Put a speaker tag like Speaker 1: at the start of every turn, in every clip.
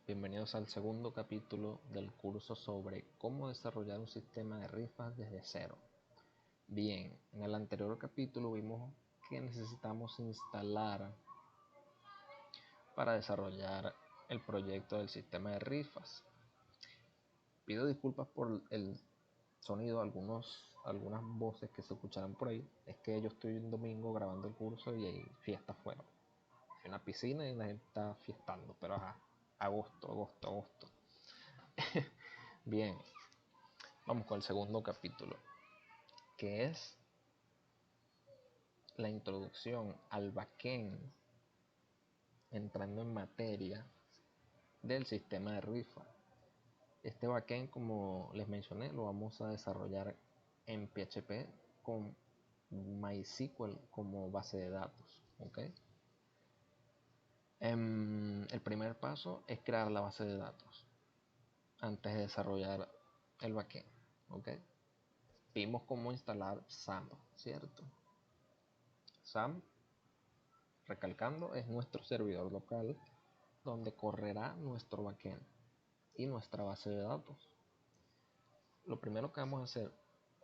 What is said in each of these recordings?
Speaker 1: Bienvenidos al segundo capítulo del curso sobre cómo desarrollar un sistema de rifas desde cero. Bien, en el anterior capítulo vimos que necesitamos instalar para desarrollar el proyecto del sistema de rifas. Pido disculpas por el sonido, algunas voces que se escucharán por ahí. Es que yo estoy un domingo grabando el curso y hay fiesta afuera. Hay una piscina y la gente está fiestando, pero agosto. Bien, vamos con el segundo capítulo, que es la introducción al backend, entrando en materia del sistema de rifa. Este backend, como les mencioné, lo vamos a desarrollar en PHP con MySQL como base de datos. ¿Okay? El primer paso es crear la base de datos antes de desarrollar el backend. ¿Okay? Vimos cómo instalar SAM, ¿cierto? SAM, recalcando, es nuestro servidor local donde correrá nuestro backend y nuestra base de datos. Lo primero que vamos a hacer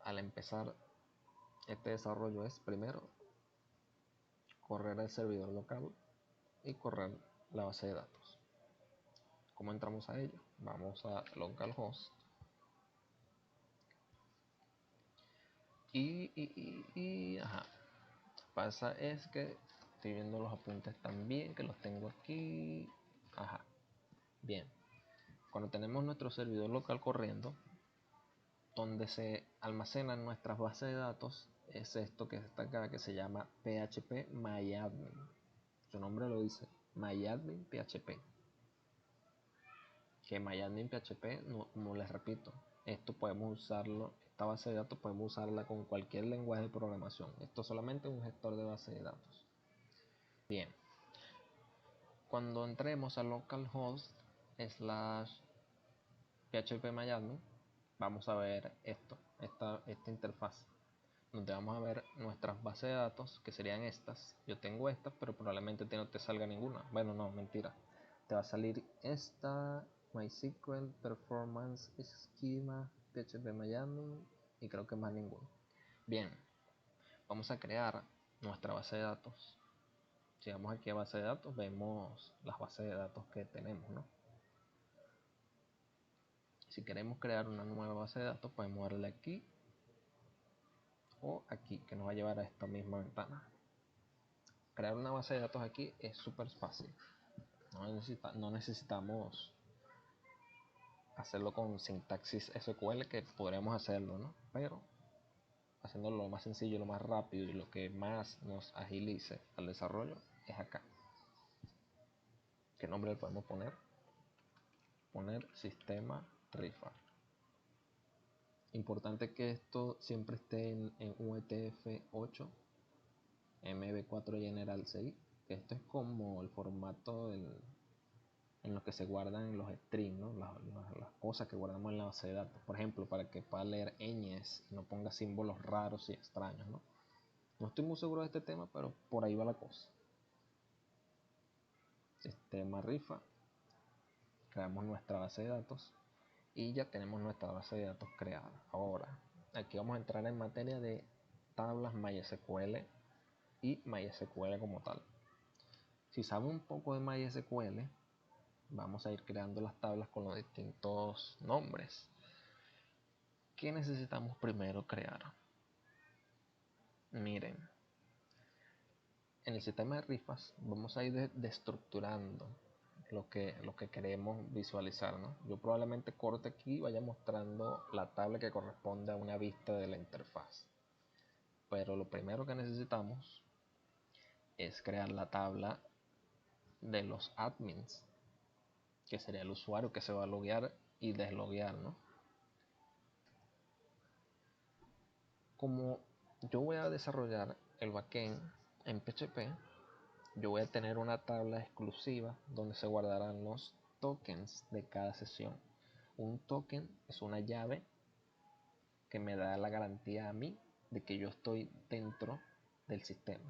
Speaker 1: al empezar este desarrollo es primero correr el servidor local y correr la base de datos. ¿Cómo entramos a ello? Vamos a localhost pasa es que estoy viendo los apuntes también, que los tengo aquí. Bien, cuando tenemos nuestro servidor local corriendo, donde se almacenan nuestras bases de datos, es esto que está acá, que se llama PHP MyAdmin. Su nombre lo dice, MyAdmin PHP. Que MyAdmin PHP, no, como les repito, esto podemos usarlo, esta base de datos podemos usarla con cualquier lenguaje de programación. Esto solamente es un gestor de base de datos. Bien, cuando entremos a localhost /php MyAdmin, vamos a ver esta interfaz, donde vamos a ver nuestras bases de datos, que serían estas. Yo tengo estas, pero probablemente no te salga ninguna. Bueno, no, mentira. Te va a salir esta, MySQL, Performance Schema, PHP Miami y creo que más ninguno. Bien, vamos a crear nuestra base de datos. Si vamos aquí a base de datos, vemos las bases de datos que tenemos, ¿no? Si queremos crear una nueva base de datos, podemos darle aquí o aquí, que nos va a llevar a esta misma ventana. Crear una base de datos aquí es súper fácil. No necesitamos hacerlo con sintaxis SQL, que podremos hacerlo, ¿no? Pero haciéndolo lo más sencillo, lo más rápido y lo que más nos agilice al desarrollo es acá. ¿Qué nombre le podemos poner? Poner sistema rifa. Importante que esto siempre esté en UTF-8, MB4 General 6, que esto es como el formato en lo que se guardan los strings, ¿no? las cosas que guardamos en la base de datos. Por ejemplo, para que pueda leer ñes y no ponga símbolos raros y extraños, ¿no? No estoy muy seguro de este tema, pero por ahí va la cosa. Sistema rifa. Creamos nuestra base de datos y ya tenemos nuestra base de datos creada. Ahora, aquí vamos a entrar en materia de tablas MySQL y MySQL como tal. Si saben un poco de MySQL, vamos a ir creando las tablas con los distintos nombres. ¿Qué necesitamos primero crear? Miren, en el sistema de rifas vamos a ir destructurando lo que queremos visualizar, ¿no? Yo probablemente corte aquí y vaya mostrando la tabla que corresponde a una vista de la interfaz. Pero lo primero que necesitamos es crear la tabla de los admins, que sería el usuario que se va a loguear y desloguear, ¿no? Como yo voy a desarrollar el backend en PHP, yo voy a tener una tabla exclusiva donde se guardarán los tokens de cada sesión. Un token es una llave que me da la garantía a mí de que yo estoy dentro del sistema.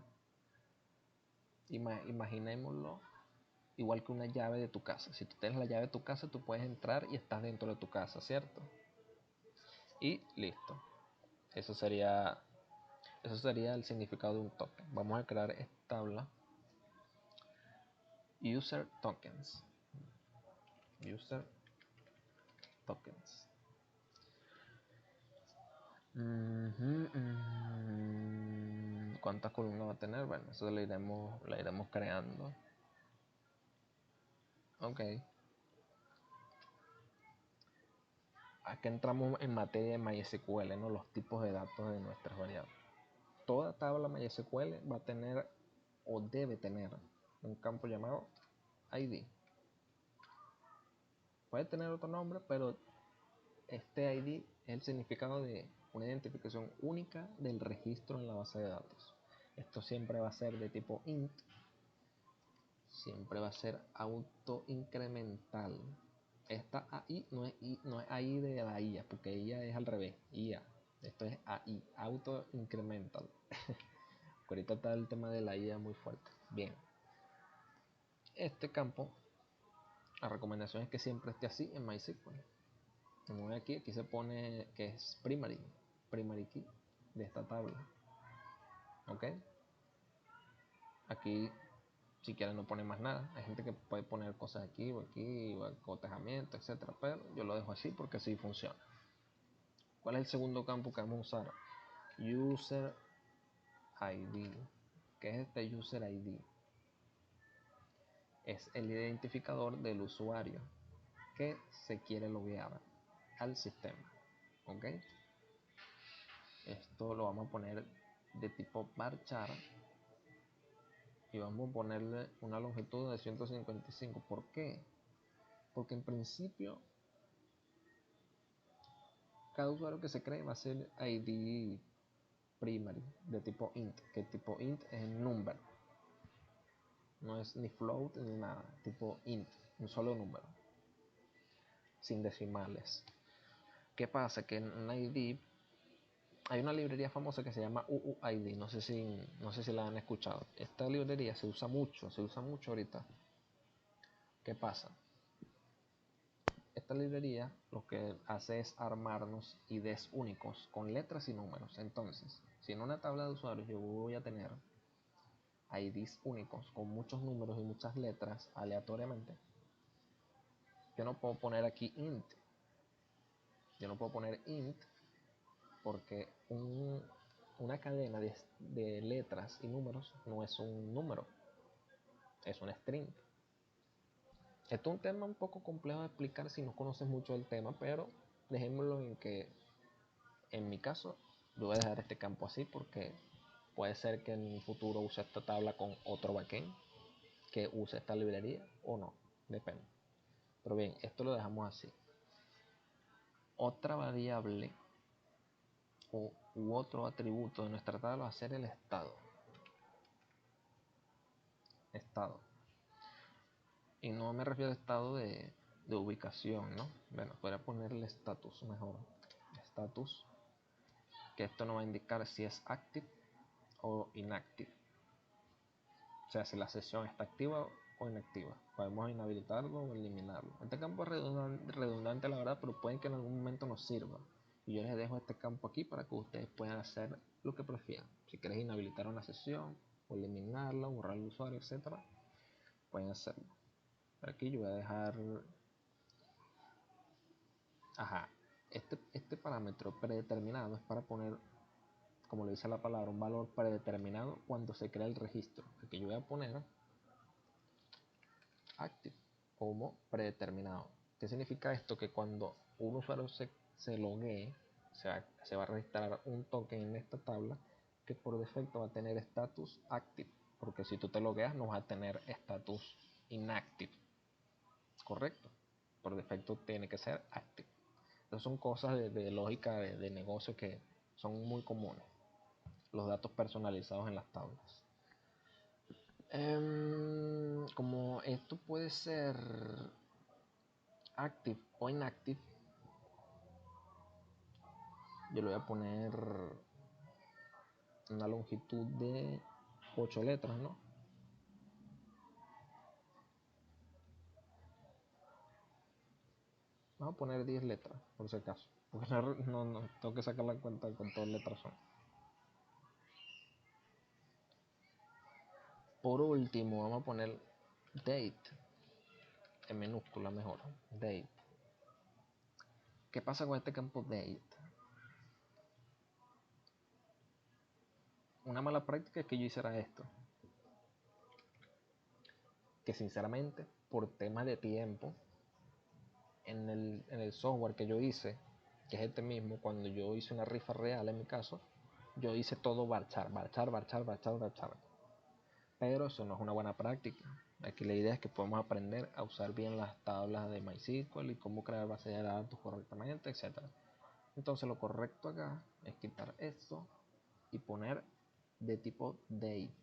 Speaker 1: Imaginémoslo igual que una llave de tu casa. Si tú tienes la llave de tu casa, tú puedes entrar y estás dentro de tu casa, ¿cierto? Y listo. Eso sería el significado de un token. Vamos a crear esta tabla. User tokens. User tokens. ¿Cuántas columnas va a tener? Bueno, eso la iremos creando. Ok. Aquí entramos en materia de MySQL, ¿no? Los tipos de datos de nuestras variables. Toda tabla MySQL va a tener o debe tener un campo llamado ID. Puede tener otro nombre, pero este ID es el significado de una identificación única del registro en la base de datos. Esto siempre va a ser de tipo int, siempre va a ser autoincremental. Esta AI no es AI de la IA, porque IA es al revés, IA. Esto es AI, autoincremental. Ahorita está el tema de la IA muy fuerte. Bien. Este campo, la recomendación es que siempre esté así en MySQL. Como ven aquí se pone que es primary key de esta tabla. Ok. Aquí si quieren no pone más nada. Hay gente que puede poner cosas aquí o aquí, o cotejamiento, etcétera, pero yo lo dejo así porque así funciona. ¿Cuál es el segundo campo que vamos a usar? User ID. ¿Qué es este User ID? Es el identificador del usuario que se quiere loguear al sistema. ¿Ok? Esto lo vamos a poner de tipo varchar y vamos a ponerle una longitud de 155. ¿Por qué? Porque en principio cada usuario que se cree va a ser ID primary de tipo int, que tipo int es number, no es ni float ni nada, tipo int, un solo número, sin decimales. ¿Qué pasa? Que en ID hay una librería famosa que se llama UUID, no sé si la han escuchado. Esta librería se usa mucho ahorita. ¿Qué pasa? Esta librería lo que hace es armarnos IDs únicos con letras y números. Entonces, si en una tabla de usuarios yo voy a tener IDs únicos con muchos números y muchas letras aleatoriamente, yo no puedo poner aquí int. Yo no puedo poner int porque una cadena de letras y números no es un número, es un string. Esto es un tema un poco complejo de explicar si no conoces mucho del tema, pero dejémoslo en que en mi caso yo voy a dejar este campo así porque puede ser que en un futuro use esta tabla con otro backend que use esta librería o no, depende. Pero bien, esto lo dejamos así. Otra variable u otro atributo de nuestra tabla va a ser el estado. Y no me refiero a estado de ubicación, ¿no? Bueno, podría ponerle status mejor. Status, que esto nos va a indicar si es active o inactive. O sea, si la sesión está activa o inactiva. Podemos inhabilitarlo o eliminarlo. Este campo es redundante, la verdad, pero pueden que en algún momento nos sirva. Y yo les dejo este campo aquí para que ustedes puedan hacer lo que prefieran. Si quieres inhabilitar una sesión o eliminarla, borrar el usuario, etcétera, pueden hacerlo. Aquí yo voy a dejar este parámetro predeterminado es para poner, como le dice la palabra, un valor predeterminado cuando se crea el registro. Aquí yo voy a poner active como predeterminado. ¿Qué significa esto? Que cuando un usuario se loguee, se va a registrar un token en esta tabla que por defecto va a tener status active, porque si tú te logueas no vas a tener status inactive, correcto, por defecto tiene que ser active. Entonces son cosas de lógica de negocio que son muy comunes, los datos personalizados en las tablas. Como esto puede ser active o inactive, yo le voy a poner una longitud de 8 letras, ¿no? Vamos a poner 10 letras, por si acaso. Porque no tengo que sacar la cuenta con todas letras son. Por último, vamos a poner date. En minúscula mejor. Date. ¿Qué pasa con este campo date? Una mala práctica es que yo hiciera esto. Que sinceramente, por temas de tiempo, en el software que yo hice, que es este mismo, cuando yo hice una rifa real en mi caso, yo hice todo varchar. Pero eso no es una buena práctica. Aquí la idea es que podemos aprender a usar bien las tablas de MySQL y cómo crear bases de datos correctamente, etc. Entonces lo correcto acá es quitar esto y poner de tipo date,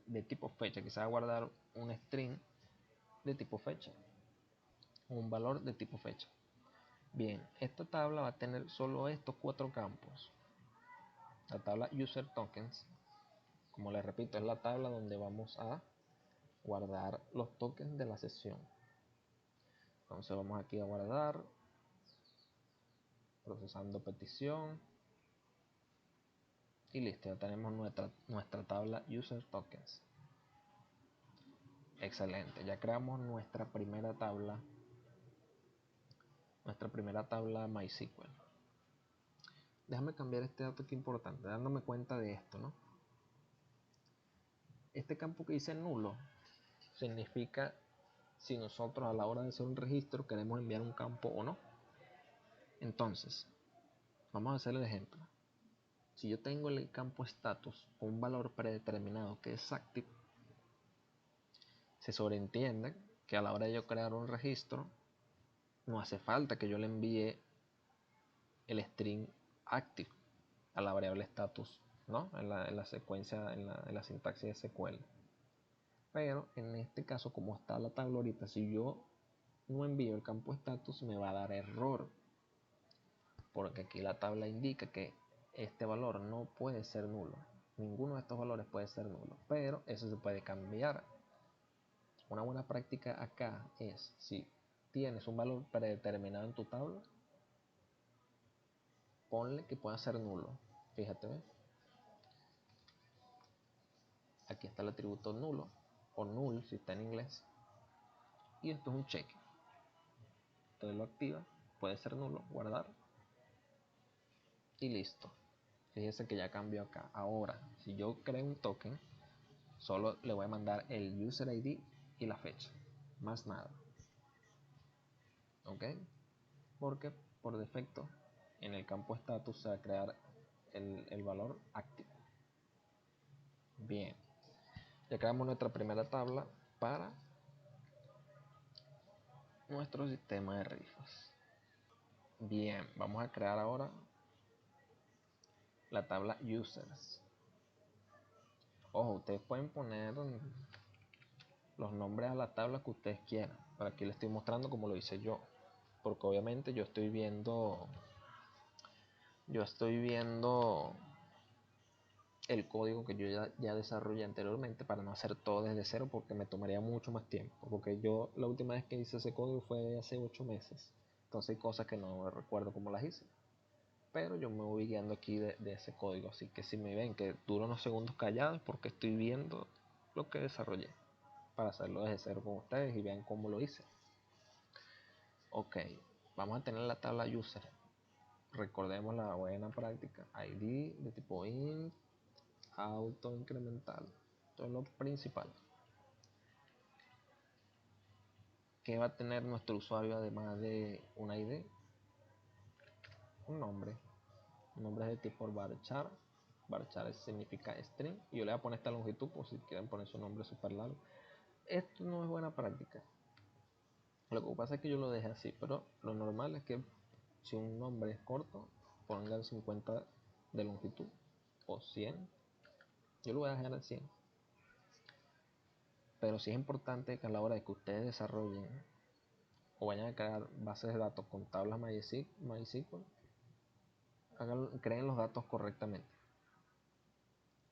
Speaker 1: de tipo fecha. Quizás guardar un string de tipo fecha, un valor de tipo fecha. Bien, esta tabla va a tener solo estos 4 campos. La tabla user tokens, como les repito, es la tabla donde vamos a guardar los tokens de la sesión. Entonces vamos aquí a guardar, procesando petición, y listo, ya tenemos nuestra tabla user tokens. Excelente, ya creamos nuestra primera tabla MySQL. Déjame cambiar este dato aquí importante, dándome cuenta de esto, ¿no? Este campo que dice nulo significa si nosotros a la hora de hacer un registro queremos enviar un campo o no. Entonces, vamos a hacer el ejemplo. Si yo tengo el campo status con un valor predeterminado que es active, se sobreentiende que a la hora de yo crear un registro no hace falta que yo le envíe el string active a la variable status, ¿no? En la secuencia, en la sintaxis de SQL. Pero en este caso, como está la tabla ahorita, si yo no envío el campo status, me va a dar error, porque aquí la tabla indica que este valor no puede ser nulo. Ninguno de estos valores puede ser nulo, pero eso se puede cambiar. Una buena práctica acá es, si tienes un valor predeterminado en tu tabla, ponle que pueda ser nulo. Fíjate, ¿ves? Aquí está el atributo nulo, o null si está en inglés, y esto es un cheque. Entonces lo activa, puede ser nulo, guardar, y listo. Fíjense que ya cambió acá. Ahora, si yo creo un token, solo le voy a mandar el user ID y la fecha, más nada. ¿Ok? Porque por defecto en el campo status se va a crear el valor activo. Bien, ya creamos nuestra primera tabla para nuestro sistema de rifas. Bien, vamos a crear ahora la tabla users. Ojo, ustedes pueden poner los nombres a la tabla que ustedes quieran, pero aquí les estoy mostrando como lo hice yo, porque obviamente yo estoy viendo el código que yo ya desarrollé anteriormente para no hacer todo desde cero, porque me tomaría mucho más tiempo, porque yo la última vez que hice ese código fue hace 8 meses, entonces hay cosas que no recuerdo cómo las hice, pero yo me voy guiando aquí de ese código, así que si me ven que duro unos segundos callados, porque estoy viendo lo que desarrollé para hacerlo desde cero con ustedes y vean cómo lo hice. Ok, vamos a tener la tabla user. Recordemos la buena práctica, ID de tipo int, auto incremental. Esto es lo principal. ¿Qué va a tener nuestro usuario además de un ID? Un nombre. Un nombre es de tipo varchar. Varchar significa string. Y yo le voy a poner esta longitud por si quieren poner su nombre súper largo. Esto no es buena práctica. Lo que pasa es que yo lo dejé así, pero lo normal es que si un nombre es corto, pongan 50 de longitud o 100. Yo lo voy a dejar al 100. Pero sí es importante que a la hora de que ustedes desarrollen o vayan a crear bases de datos con tablas MySQL, creen los datos correctamente,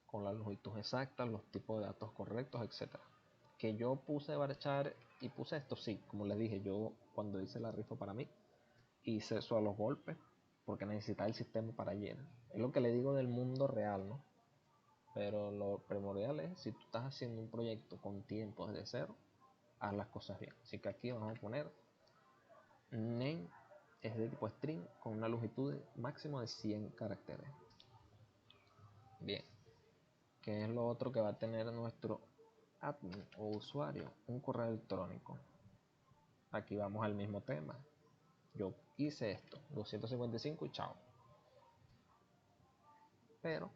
Speaker 1: con la longitud exacta, los tipos de datos correctos, etc. Que yo puse Varchar y puse esto, sí, como les dije, yo cuando hice la rifa para mí, hice eso a los golpes, porque necesitaba el sistema para llenar. Es lo que le digo del mundo real, ¿no? Pero lo primordial es, si tú estás haciendo un proyecto con tiempo desde cero, haz las cosas bien. Así que aquí vamos a poner name es de tipo string con una longitud máximo de 100 caracteres. Bien, ¿qué es lo otro que va a tener nuestro admin o usuario? Un correo electrónico. Aquí vamos al mismo tema. Yo hice esto, 255 y chao. Pero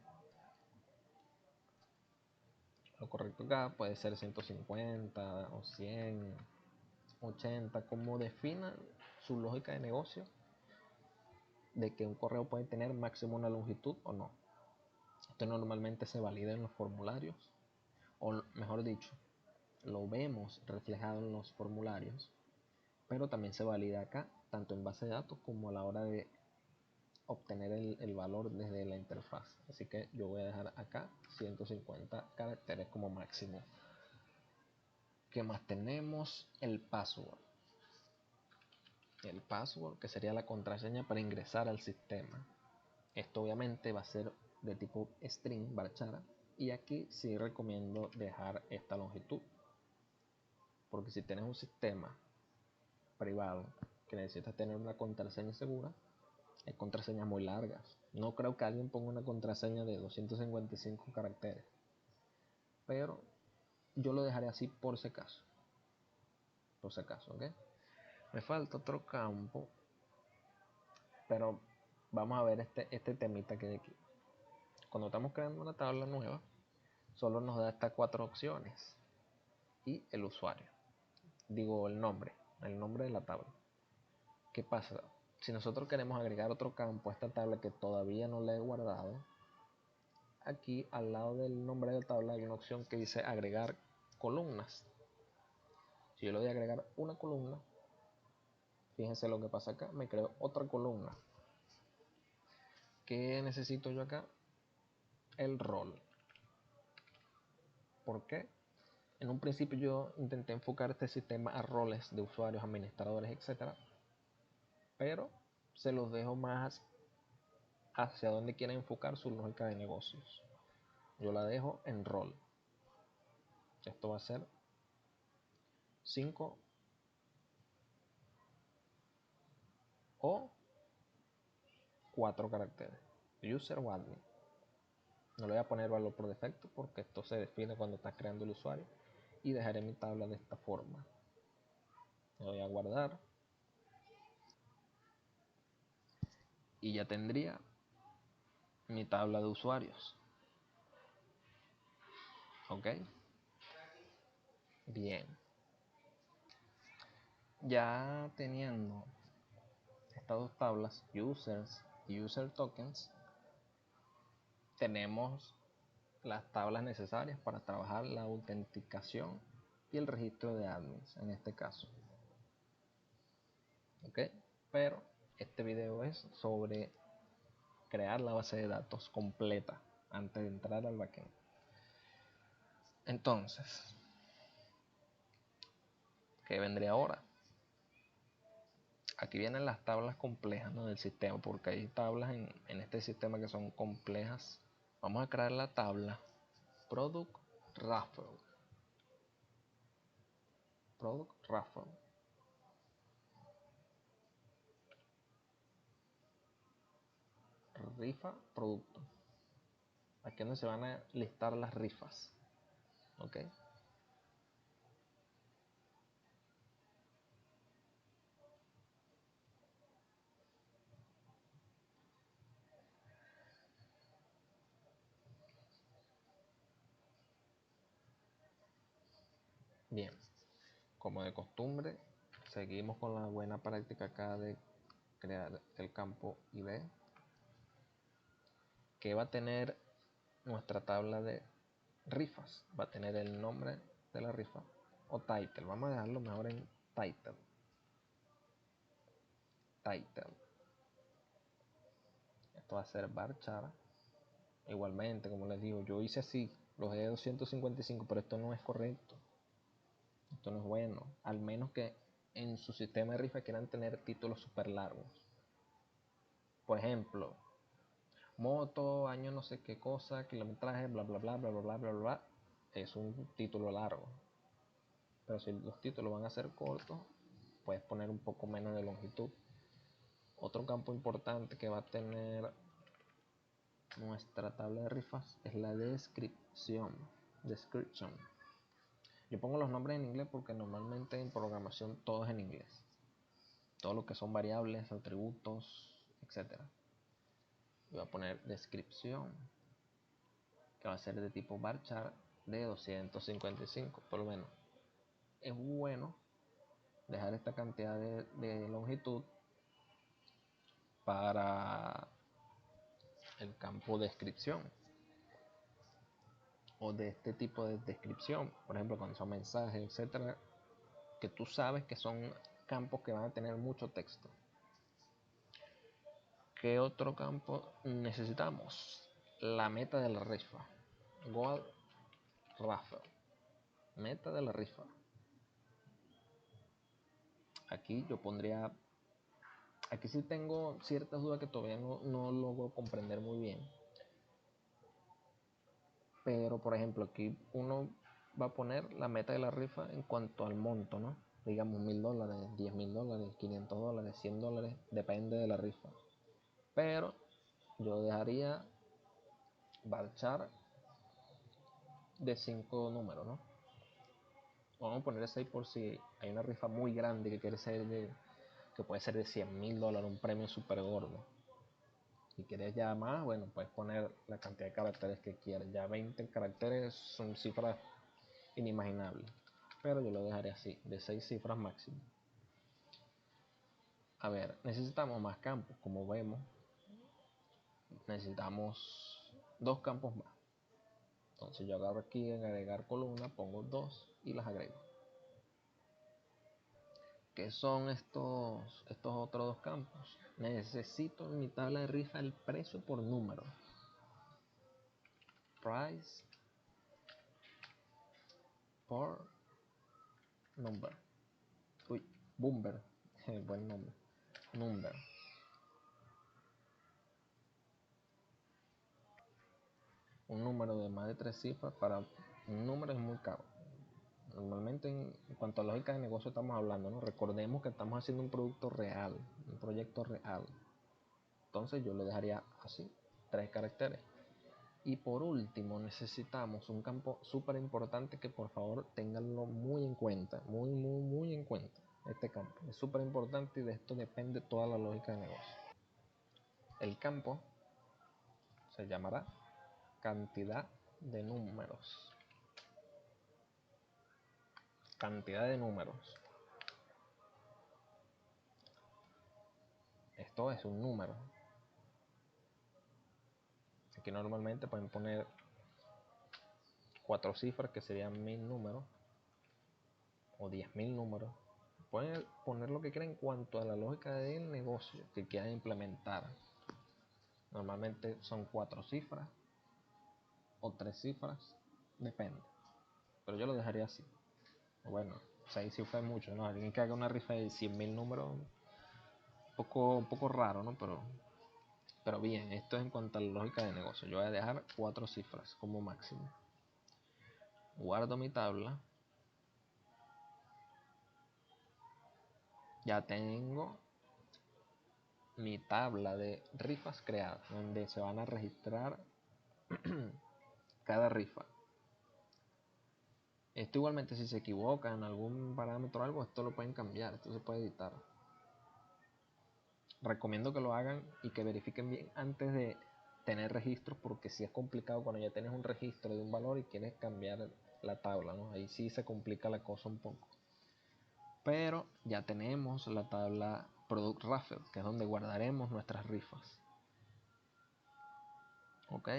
Speaker 1: lo correcto acá puede ser 150 o 100, 80, como definan su lógica de negocio de que un correo puede tener máximo una longitud o no. Esto normalmente se valida en los formularios, o mejor dicho, lo vemos reflejado en los formularios, pero también se valida acá, tanto en base de datos como a la hora de obtener el valor desde la interfaz. Así que yo voy a dejar acá 150 caracteres como máximo. ¿Qué más tenemos? El password. El password, que sería la contraseña para ingresar al sistema. Esto obviamente va a ser de tipo string, varchara, y aquí sí recomiendo dejar esta longitud, porque si tienes un sistema privado que necesitas tener una contraseña segura, hay contraseñas muy largas. No creo que alguien ponga una contraseña de 255 caracteres, pero yo lo dejaré así por si acaso. Por si acaso, ¿ok? Me falta otro campo, pero vamos a ver este temita que hay aquí. Cuando estamos creando una tabla nueva, solo nos da estas 4 opciones y el usuario. Digo el nombre de la tabla. ¿Qué pasa? Si nosotros queremos agregar otro campo a esta tabla que todavía no le he guardado, aquí al lado del nombre de la tabla hay una opción que dice agregar columnas. Si yo le doy a agregar una columna, fíjense lo que pasa acá, me creo otra columna. ¿Qué necesito yo acá? El rol. ¿Por qué? En un principio yo intenté enfocar este sistema a roles de usuarios, administradores, etcétera, pero se los dejo más hacia donde quieren enfocar su lógica de negocios. Yo la dejo en rol. Esto va a ser 5 o 4 caracteres. User o admin. No le voy a poner valor por defecto porque esto se define cuando estás creando el usuario. Y dejaré mi tabla de esta forma. Le voy a guardar. Y ya tendría mi tabla de usuarios. ¿Ok? Bien. Ya teniendo estas dos tablas, users y user tokens, tenemos las tablas necesarias para trabajar la autenticación y el registro de admins en este caso. ¿Ok? Pero este video es sobre crear la base de datos completa antes de entrar al backend. Entonces, ¿qué vendría ahora? Aquí vienen las tablas complejas, ¿no?, del sistema, porque hay tablas en este sistema que son complejas. Vamos a crear la tabla Product Raffle. Product Raffle. Rifa producto. Aquí es donde se van a listar las rifas. ¿Ok? Bien. Como de costumbre, seguimos con la buena práctica acá de crear el campo ID, que va a tener nuestra tabla de rifas. Va a tener el nombre de la rifa o title. Vamos a dejarlo mejor en title. Title. Esto va a ser varchar. Igualmente, como les digo, yo hice así, los de 255, pero esto no es correcto. Esto no es bueno, al menos que en su sistema de rifa quieran tener títulos súper largos. Por ejemplo, moto, año no sé qué cosa, kilometraje, bla bla bla bla bla bla bla bla. Es un título largo. Pero si los títulos van a ser cortos, puedes poner un poco menos de longitud. Otro campo importante que va a tener nuestra tabla de rifas es la descripción. Yo pongo los nombres en inglés porque normalmente en programación todo es en inglés. Todo lo que son variables, atributos, etc. Voy a poner descripción, que va a ser de tipo varchar de 255, por lo menos. Es bueno dejar esta cantidad de longitud para el campo descripción o de este tipo de descripción, por ejemplo cuando son mensajes, etcétera, que tú sabes que son campos que van a tener mucho texto. ¿Qué otro campo necesitamos? La meta de la rifa, goal raffle, meta de la rifa. Aquí yo pondría, aquí sí tengo ciertas dudas que todavía no logro comprender muy bien. Pero por ejemplo aquí uno va a poner la meta de la rifa en cuanto al monto, ¿no? Digamos $1000, $10,000, $500, $100, depende de la rifa. Pero yo dejaría varchar de 5 números, ¿no? Vamos a poner 6 por si hay una rifa muy grande que quiere ser que puede ser de $100,000, un premio súper gordo. Si quieres ya más, bueno, puedes poner la cantidad de caracteres que quieras. Ya 20 caracteres son cifras inimaginables. Pero yo lo dejaré así, de 6 cifras máximo. A ver, necesitamos más campos, como vemos. Necesitamos 2 campos más. Entonces yo agarro aquí en agregar columna, pongo 2 y las agrego. ¿Qué son estos otros 2 campos? Necesito en mi tabla de rifa el precio por número. Price por number. Uy, Bumber. Buen nombre. Number. Un número de más de 3 cifras para un número es muy caro. Normalmente en cuanto a lógica de negocio estamos hablando, ¿no? Recordemos que estamos haciendo un producto real, un proyecto real. Entonces yo lo dejaría así, 3 caracteres. Y por último necesitamos un campo súper importante que por favor tenganlo muy en cuenta, muy en cuenta. Este campo es súper importante y de esto depende toda la lógica de negocio. El campo se llamará cantidad de números. Cantidad de números. Esto es un número. Aquí normalmente pueden poner 4 cifras que serían 1000 números o 10.000 números. Pueden poner lo que quieran en cuanto a la lógica del negocio que quieran implementar. Normalmente son 4 cifras o 3 cifras, depende. Pero yo lo dejaría así. Bueno, 6 cifras es mucho, ¿no? Alguien que haga una rifa de 100.000 números, un poco raro, ¿no? Pero bien, esto es en cuanto a la lógica de negocio. Yo voy a dejar 4 cifras como máximo. Guardo mi tabla. Ya tengo mi tabla de rifas creadas, donde se van a registrar cada rifa. Esto igualmente si se equivoca en algún parámetro o algo, esto lo pueden cambiar, esto se puede editar. Recomiendo que lo hagan y que verifiquen bien antes de tener registros, porque si es complicado cuando ya tienes un registro de un valor y quieres cambiar la tabla, ¿no? Ahí sí se complica la cosa un poco. Pero ya tenemos la tabla Product Raffle, que es donde guardaremos nuestras rifas. Ok,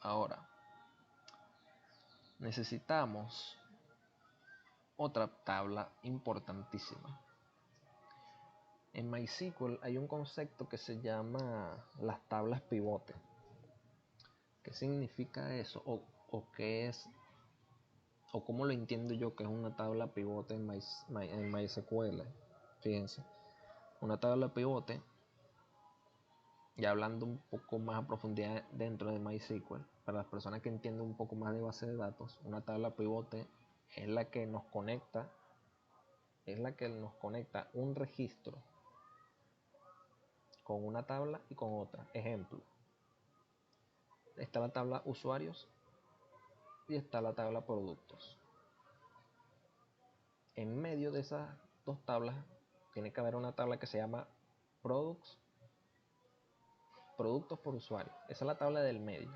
Speaker 1: ahora necesitamos otra tabla importantísima. En MySQL hay un concepto que se llama las tablas pivote. ¿Qué significa eso? ¿O qué es o cómo lo entiendo yo que es una tabla pivote en MySQL. Fíjense, una tabla pivote, ya hablando un poco más a profundidad dentro de MySQL, para las personas que entienden un poco más de base de datos, una tabla pivote es la que nos conecta un registro con una tabla y con otra. Ejemplo, está la tabla usuarios y está la tabla productos. En medio de esas dos tablas tiene que haber una tabla que se llama productos por usuario. Esa es la tabla del medio.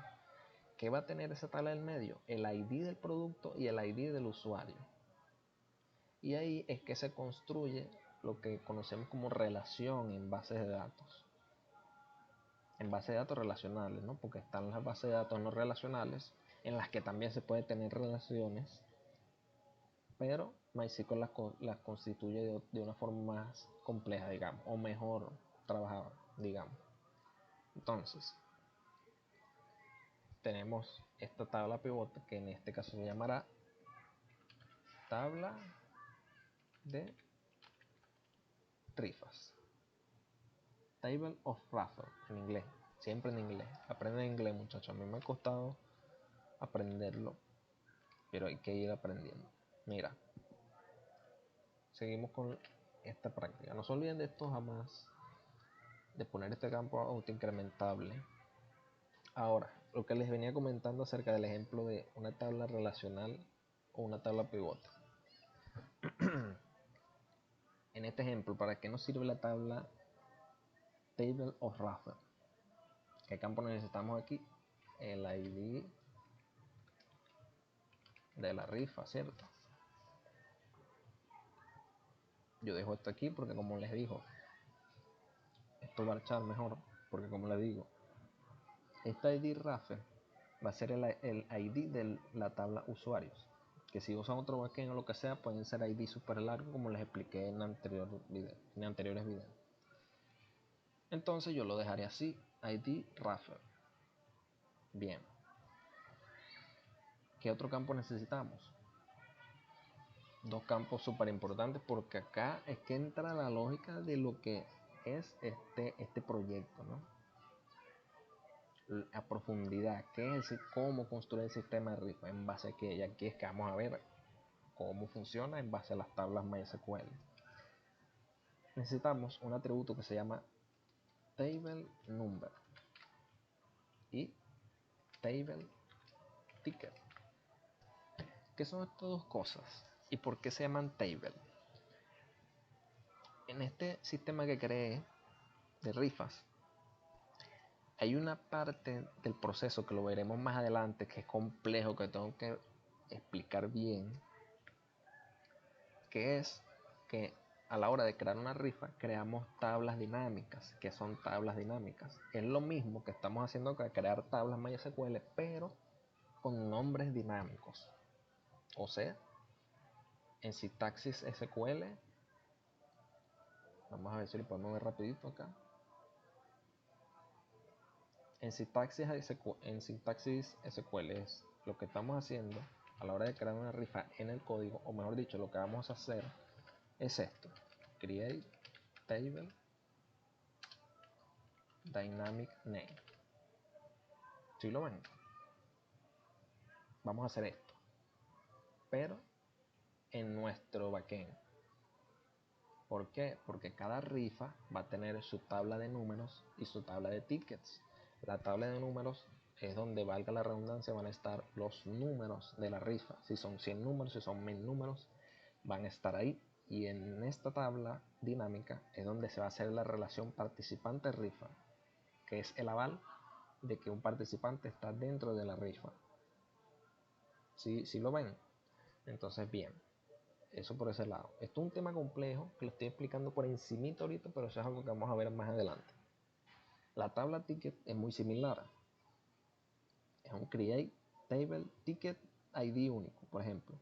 Speaker 1: ¿Qué va a tener esa tabla del medio? El ID del producto y el ID del usuario. Y ahí es que se construye lo que conocemos como relación en bases de datos. En bases de datos relacionales, ¿no? Porque están las bases de datos no relacionales, en las que también se puede tener relaciones, pero MySQL las constituye de una forma más compleja, digamos, o mejor trabajada, digamos. Entonces, tenemos esta tabla pivote, que en este caso se llamará tabla de rifas. Table of Raffle en inglés, siempre en inglés. Aprenden inglés, muchachos. A mí me ha costado aprenderlo, pero hay que ir aprendiendo. Mira, seguimos con esta práctica. No se olviden de esto jamás, de poner este campo autoincrementable. Ahora, lo que les venía comentando acerca del ejemplo de una tabla relacional o una tabla pivote. En este ejemplo, ¿para qué nos sirve la tabla Table of Raffle? ¿Qué campo necesitamos aquí? El ID de la rifa, ¿cierto? Yo dejo esto aquí porque, como les digo, esto va a echar mejor, porque como les digo, este ID Raffle va a ser el ID de la tabla usuarios, que si usan otro backend o lo que sea, pueden ser ID super largo, como les expliqué en anteriores videos. Entonces yo lo dejaré así, ID Raffle. Bien, ¿qué otro campo necesitamos? Dos campos súper importantes, porque acá es que entra la lógica de lo que es este proyecto, ¿no? A profundidad, cómo construir el sistema de rifa, en base a qué, y aquí es que vamos a ver cómo funciona en base a las tablas MySQL. Necesitamos un atributo que se llama table number y table ticket. ¿Qué son estas dos cosas y por qué se llaman table? En este sistema que creé de rifas, hay una parte del proceso que lo veremos más adelante, que es complejo, que tengo que explicar bien, que es que a la hora de crear una rifa creamos tablas dinámicas. ¿Qué son tablas dinámicas? Es lo mismo que estamos haciendo que crear tablas MySQL, pero con nombres dinámicos. O sea, en sintaxis SQL, vamos a ver si lo podemos ver rapidito acá. En sintaxis SQL es lo que estamos haciendo a la hora de crear una rifa en el código, o mejor dicho, lo que vamos a hacer es esto: create table dynamic name. ¿Sí lo ven? Vamos a hacer esto, pero en nuestro backend. ¿Por qué? Porque cada rifa va a tener su tabla de números y su tabla de tickets. La tabla de números es donde, valga la redundancia, van a estar los números de la rifa. Si son 100 números, si son 1000 números, van a estar ahí. Y en esta tabla dinámica es donde se va a hacer la relación participante-rifa, que es el aval de que un participante está dentro de la rifa. ¿Sí lo ven? Entonces, bien, eso por ese lado. Esto es un tema complejo que lo estoy explicando por encimita ahorita, pero eso es algo que vamos a ver más adelante. La tabla ticket es muy similar. Es un create table ticket ID único, por ejemplo,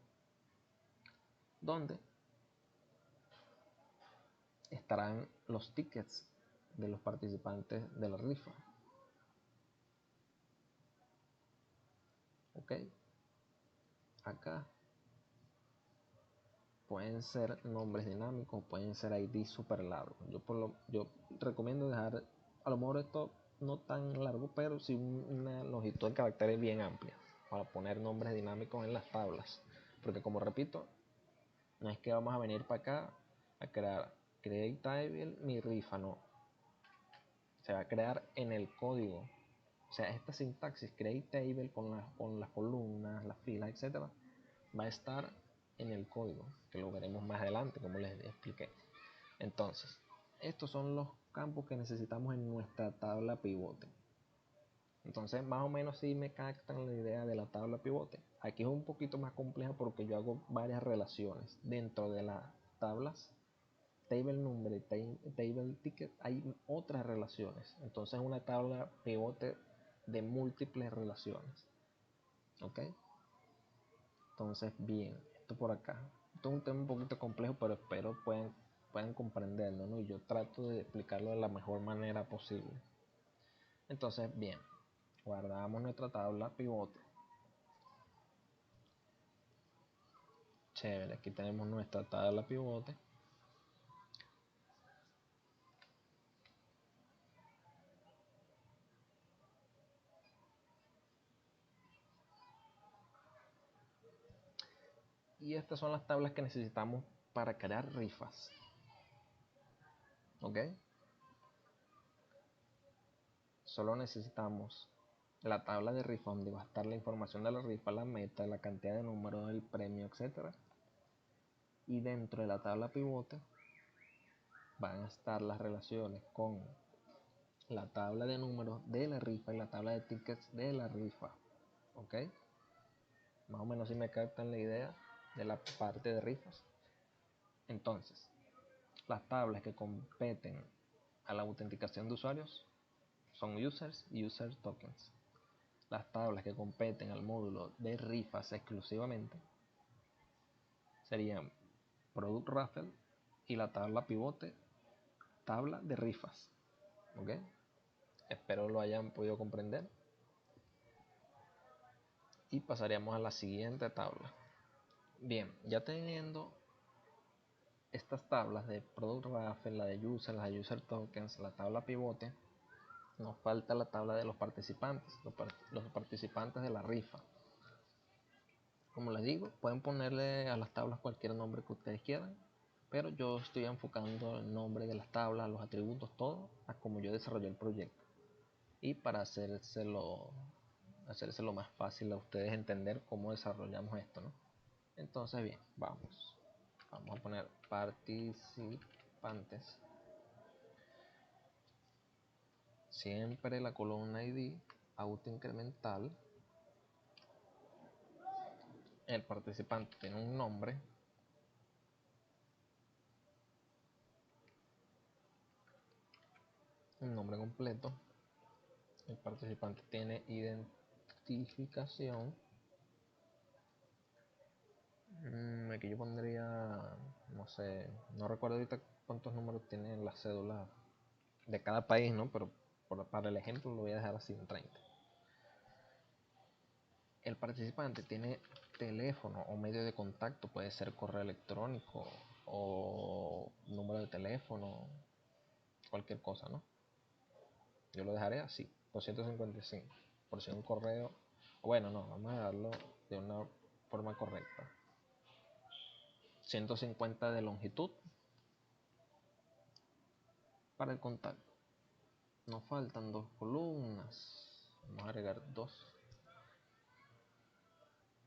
Speaker 1: donde estarán los tickets de los participantes de la rifa. Ok, acá pueden ser nombres dinámicos, pueden ser ID súper largos. Yo recomiendo dejar, a lo mejor esto no tan largo, pero sí una longitud de caracteres bien amplia para poner nombres dinámicos en las tablas. Porque como repito, no es que vamos a venir para acá a crear create table mi rifa, no. Se va a crear en el código. O sea, esta sintaxis create table con las columnas, las filas, etcétera, va a estar en el código, que lo veremos más adelante, como les expliqué. Entonces, estos son los campos que necesitamos en nuestra tabla pivote. Entonces, más o menos sí me captan la idea de la tabla pivote. Aquí es un poquito más compleja porque yo hago varias relaciones dentro de las tablas. Table number y table ticket hay otras relaciones. Entonces, es una tabla pivote de múltiples relaciones. ¿Ok? Entonces, bien, esto por acá. Esto es un tema un poquito complejo, pero espero puedan comprenderlo, ¿no? Y yo trato de explicarlo de la mejor manera posible. Entonces, bien, guardamos nuestra tabla pivote. Chévere, aquí tenemos nuestra tabla pivote. Y estas son las tablas que necesitamos para crear rifas. ¿Ok? Solo necesitamos la tabla de rifa donde va a estar la información de la rifa, la meta, la cantidad de números del premio, etc. Y dentro de la tabla pivote van a estar las relaciones con la tabla de números de la rifa y la tabla de tickets de la rifa. ¿Ok? Más o menos si me captan la idea de la parte de rifas. Entonces, las tablas que competen a la autenticación de usuarios son users y user tokens. Las tablas que competen al módulo de rifas exclusivamente serían product raffle y la tabla pivote tabla de rifas. ¿Ok? Espero lo hayan podido comprender. Y pasaríamos a la siguiente tabla. Bien, ya teniendo estas tablas de product raffle, la de user, la de user tokens, la tabla pivote, nos falta la tabla de los participantes, los participantes de la rifa. Como les digo, pueden ponerle a las tablas cualquier nombre que ustedes quieran, pero yo estoy enfocando el nombre de las tablas, los atributos, todo a como yo desarrollé el proyecto. Y para hacérselo más fácil a ustedes entender cómo desarrollamos esto, ¿no? Entonces, bien, vamos a poner participantes. Siempre la columna ID auto incremental. El participante tiene un nombre. Un nombre completo. El participante tiene identificación. Aquí yo pondría, no sé, no recuerdo ahorita cuántos números tiene la cédula de cada país, ¿no? Pero para el ejemplo lo voy a dejar así en 30. El participante tiene teléfono o medio de contacto, puede ser correo electrónico o número de teléfono, cualquier cosa, ¿no? Yo lo dejaré así, 255, por si un correo, bueno, no, vamos a darlo de una forma correcta. 150 de longitud para el contacto. Nos faltan dos columnas, vamos a agregar dos.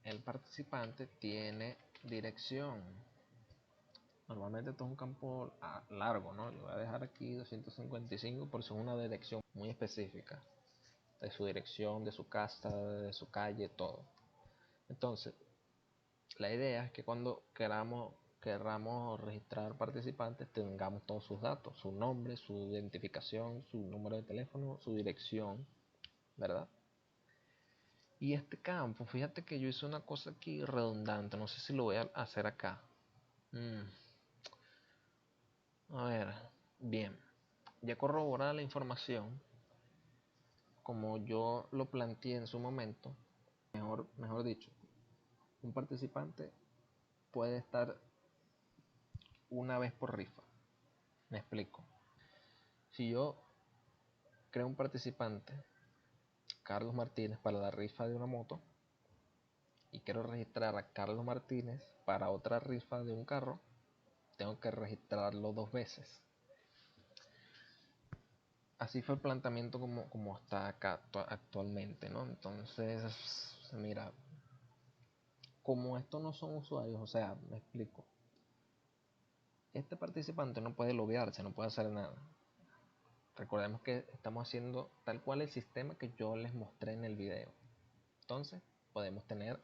Speaker 1: El participante tiene dirección. Normalmente esto es un campo largo, ¿no? Yo voy a dejar aquí 255 por si es una dirección muy específica. De su dirección, de su casa, de su calle, todo. Entonces, la idea es que cuando queramos registrar participantes, tengamos todos sus datos, su nombre, su identificación, su número de teléfono, su dirección, ¿verdad? Y este campo, fíjate que yo hice una cosa aquí redundante, no sé si lo voy a hacer acá. A ver, bien, ya corroborada la información, como yo lo planteé en su momento, mejor dicho, un participante puede estar una vez por rifa. Me explico. Si yo creo un participante, Carlos Martínez, para la rifa de una moto, y quiero registrar a Carlos Martínez para otra rifa de un carro, tengo que registrarlo 2 veces. Así fue el planteamiento como está acá actualmente, ¿no? Entonces, mira, como estos no son usuarios, o sea, me explico. Este participante no puede loguearse, no puede hacer nada. Recordemos que estamos haciendo tal cual el sistema que yo les mostré en el video. Entonces, podemos tener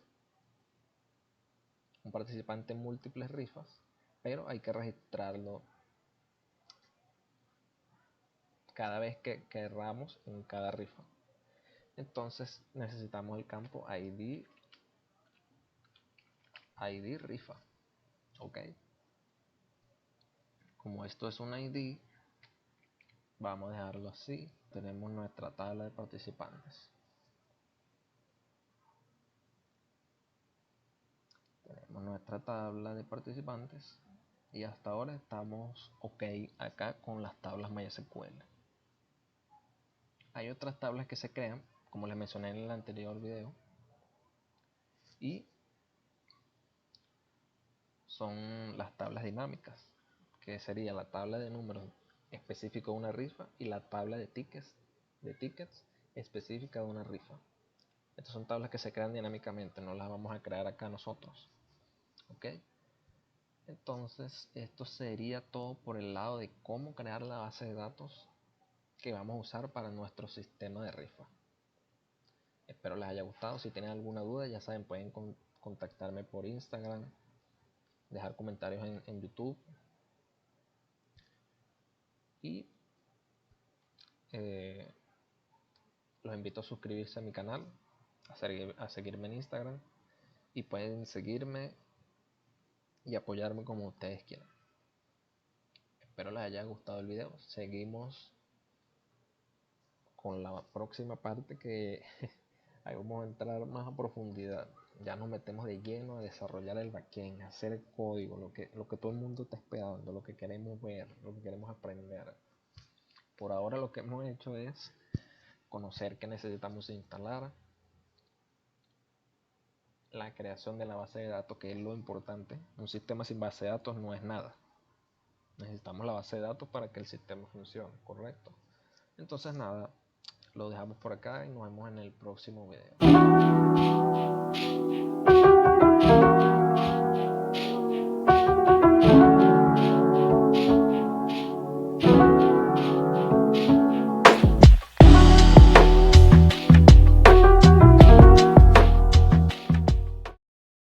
Speaker 1: un participante en múltiples rifas, pero hay que registrarlo cada vez que querramos en cada rifa. Entonces necesitamos el campo ID rifa. Ok, como esto es un ID, vamos a dejarlo así. Tenemos nuestra tabla de participantes. Tenemos nuestra tabla de participantes y hasta ahora estamos ok acá con las tablas MySQL. Hay otras tablas que se crean, como les mencioné en el anterior video, y son las tablas dinámicas, que sería la tabla de números específico de una rifa y la tabla de tickets específica de una rifa. Estas son tablas que se crean dinámicamente, no las vamos a crear acá nosotros. Ok, entonces esto sería todo por el lado de cómo crear la base de datos que vamos a usar para nuestro sistema de rifa. Espero les haya gustado. Si tienen alguna duda, ya saben, pueden contactarme por Instagram, dejar comentarios en YouTube, y los invito a suscribirse a mi canal, a seguirme en Instagram, y pueden seguirme y apoyarme como ustedes quieran. Espero les haya gustado el video. Seguimos con la próxima parte, que ahí vamos a entrar más a profundidad. Ya nos metemos de lleno a desarrollar el backend, a hacer el código, lo que todo el mundo está esperando, lo que queremos ver, lo que queremos aprender. Por ahora lo que hemos hecho es conocer que necesitamos instalar, la creación de la base de datos, que es lo importante. Un sistema sin base de datos no es nada. Necesitamos la base de datos para que el sistema funcione, ¿correcto? Entonces nada, lo dejamos por acá y nos vemos en el próximo video.